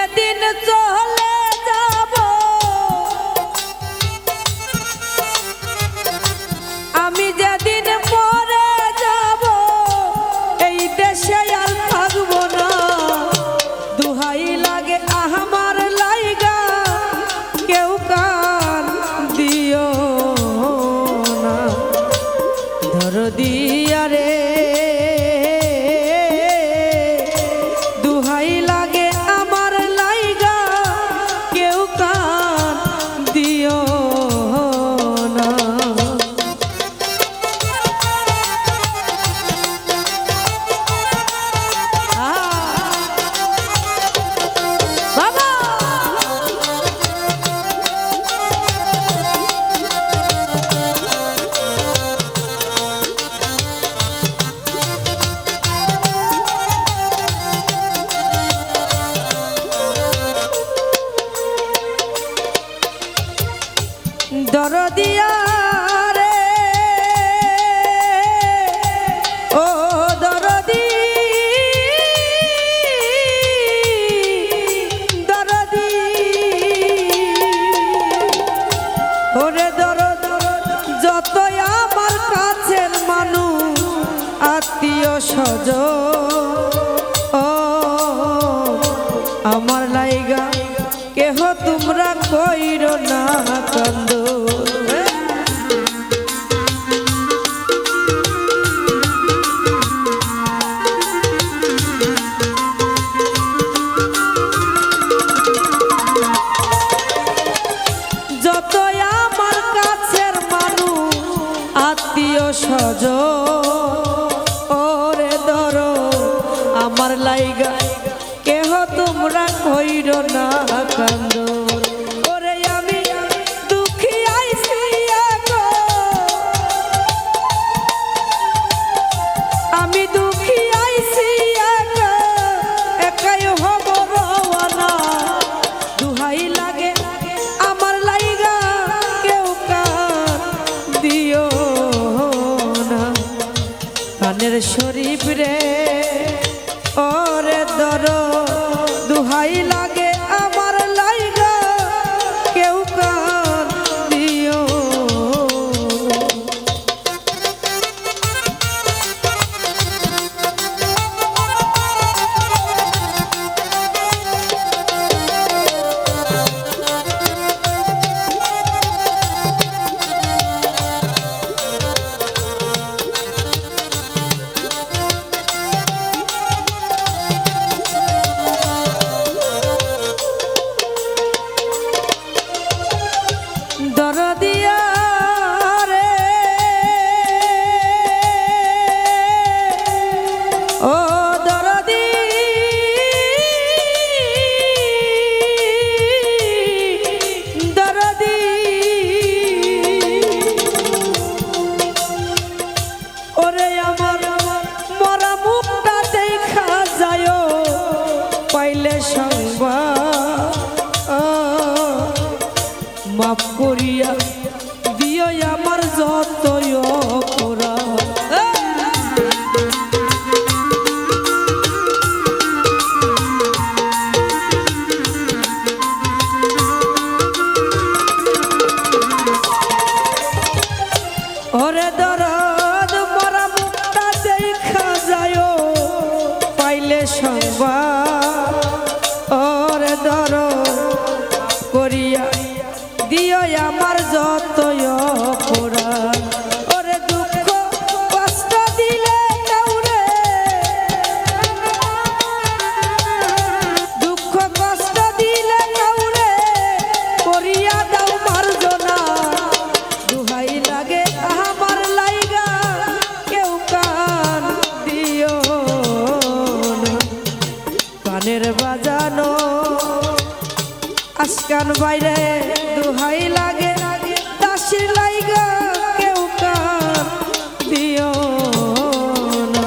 যেদিন চলে যাব আমি যেদিন মরে যাব এই দেশে আর থাকবো না দুহাই লাগে আমার লাইগা কেউ কান দিও না ধরো দিয়া রে দরদিয়া রে ও দরদি দরদি ওরে দরদ যতই আমার কাছের মানুষ আত্মীয় স্বজন ও আমার লাইগা কেহ তোমরা কইরো না কান্দ যতই আমার কাছের মানুষ আত্মীয় স্বজন ওরে ধরো আমার লাইগা কেহ তোমরা কইরো না কান্দ ওরে আমি দুঃখী আইছি আমি দুঃখী আইছি একাই হব রওয়ানা দুহাই লাগে আমার লাইগা কেউ কান দিও না কানের শরীফ রে ওরে ধরো দুহাই লাগে আমার লাইগা কেউ কান দিও দরদিয়া রে ও দরদি দরদি ওরে আমার মরা মুখটা দেখা যায় পাইলে সংবাদ মাফ করিয়া দিও আমার যতই অপরাধ ওরে দরদ মরা মুখটা দেখা যায় পাইলে সংবাদ ওরে দরদ করিয়া দিও আমার যতই অপরাধ ওরে দুঃখ কষ্ট দিলে কাউরে দুঃখ কষ্ট দিলে কাউরে করিয়া দাও মার্জনা দুহাই লাগে আমার লাইগা কেউ কান দিও না কানের বাজানো আজকান বাইরে দুহাই লাগে দাসির লাইগা কেউ কান দিও না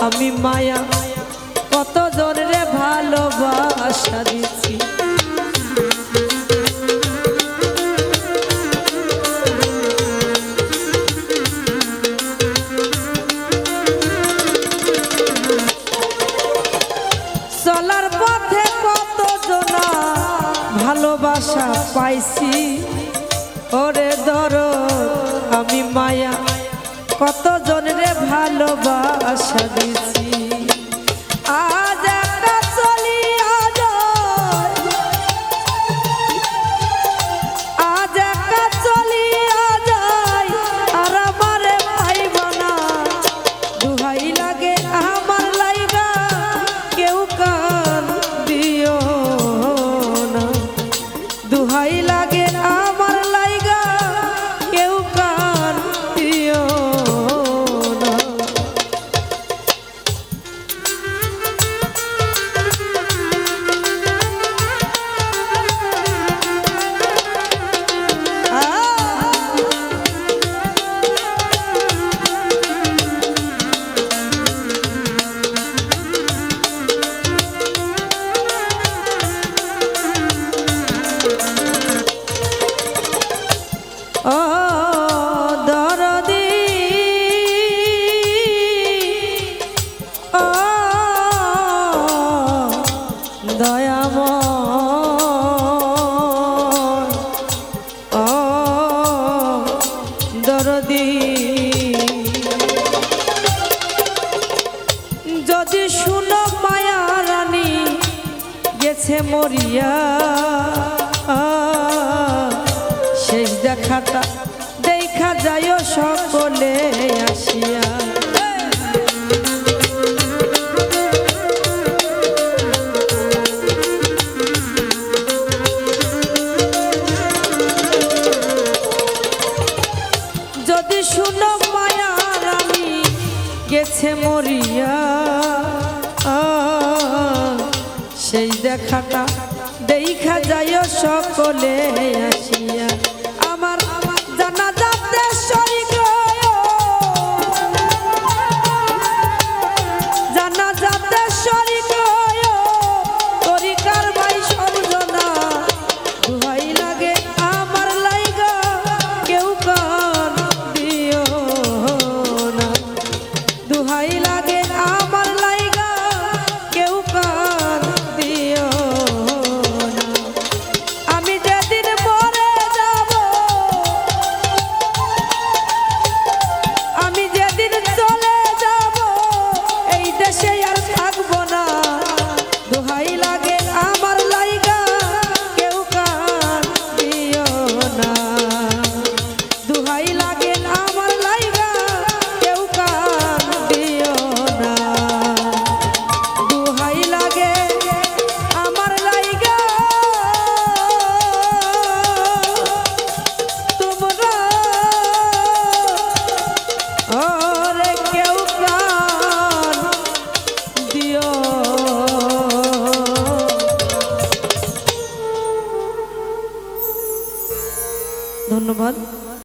আমি মায়া কত জোরে ভালোবাসা দিচ্ছি। চলার পথে কত জনা ভালোবাসা পাইছি, ওরে দরদ আমি মায়া কত জনরে ভালোবাসা দিছি। আজ একটা চলিয়া যায়, আজ একটা চলিয়া যায়, আর আমারে পাইব না। দুহাই লাগে আমার লাইগা কেউ কান দিও না, দুহাই লাগে আমার লাইগা কেউ কান দিও না। ও দরদি ও দয়াময় ও দরদি, যদি শুনো মায়া রানী গেছে মরিয়া, শেষ দেখাটা দেখা যায় সকলে আসিয়া। যদি শুনো মায়া রানী গেছে মরিয়া, সেই দেখাটা দেখা যায় সকলে আসিয়া। আমার জানা যাতে শরীক জানা যাতে শরীক তরিকার ভাই সর্বজনা, দুহাই লাগে আমার লাইগা কেউ কান দিও না, দুহাই লাগে আমার লাইগা কেউ কান দিও না। আমি যেদিন মরে যাব, আমি যেদিন চলে যাব, এই দেশে আর থাকবো না। দোহাই লাগে আমার লাইগা কেউ কান দিও না, দোহাই লাগে আমার লাইগা কেউ কান দিও না, দোহাই লাগে আমার লাইগা তোমরা ওরে কেউ কান দিও। ধন্যবাদ।